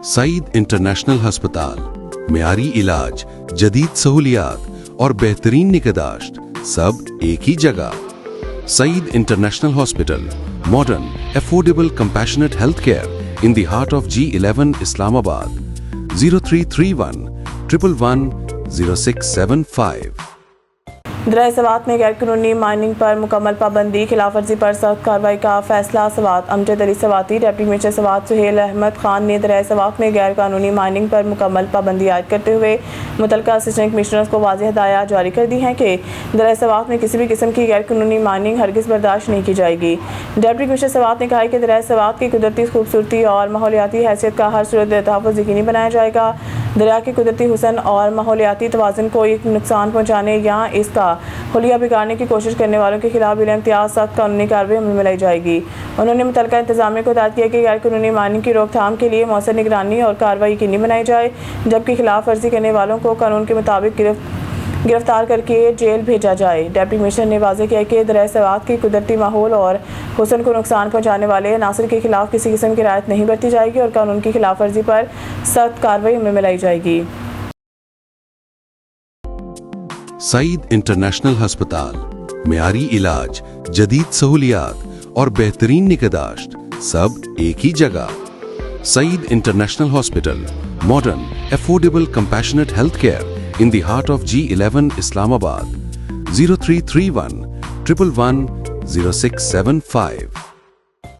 Saeed international हस्पताल, मेयारी इलाज, जदीद सहूलियात और बेहतरीन निगहदाश्त सब एक ही जगह। Saeed international hospital, modern, affordable, compassionate health care in the heart of G11 Islamabad. 0331 111 0675। दरिया सवात में गैर कानूनी माइनिंग पर मुकम्मल पाबंदी, खिलाफ वर्जी पर सख्त कार्रवाई का फैसला। सवात अमजद अली सवाती, डिप्टी कमिश्नर सवात सुहेल अहमद खान ने दरिया सवात में गैर कानूनी माइनिंग पर मुकम्मल पाबंदी आयद करते हुए मुतलका असिस्टेंट कमिश्नर्स को वाज़ेह हिदायत जारी कर दी हैं कि दरिया सवात में किसी भी किस्म की गैर कानूनी माइनिंग हरगिज़ बर्दाश्त नहीं की जाएगी। डिप्टी कमिश्नर सवात ने कहा है कि दरिया सवात की कुदरती खूबसूरती और माहौलियाती हैसियत का हर सूरत तहफ़्फ़ुज़ यकीनी बनाया जाएगा। दरिया के कुदरती हुस्न और माहौलियाती तवाज़ुन को एक नुकसान पहुँचाने या इसका हुलिया बिगाड़ने की कोशिश करने वालों के खिलाफ बिला इम्तियाज़ सख्त कानूनी कार्रवाई अमल में लाई जाएगी। उन्होंने मुतलका इंतजामिया को हिदायत किया कि गैर कानूनी माइनिंग की रोकथाम के लिए मौसर निगरानी और कार्रवाई यकीनी बनाई जाए, जबकि खिलाफ वर्जी करने वालों को कानून के मुताबिक गिरफ्तार करके जेल भेजा जाए। डिप्टी कमिश्नर ने वाज़ेह किया कि दरिया सवात के कुदरती माहौल और हुस्न को नुकसान पहुँचाने वाले अनासर के खिलाफ किसी किस्म की रियायत नहीं बरती जाएगी और कानून की खिलाफ वर्जी पर सख्त कार्रवाई अमल में लाई जाएगी। सईद इंटरनेशनल हस्पताल, मेयारी इलाज, जदीद सहूलियात और बेहतरीन निगहदाश्त सब एक ही जगह। Saeed international hospital, modern, affordable, compassionate health care in the heart of G11 Islamabad. 0331 111 0675।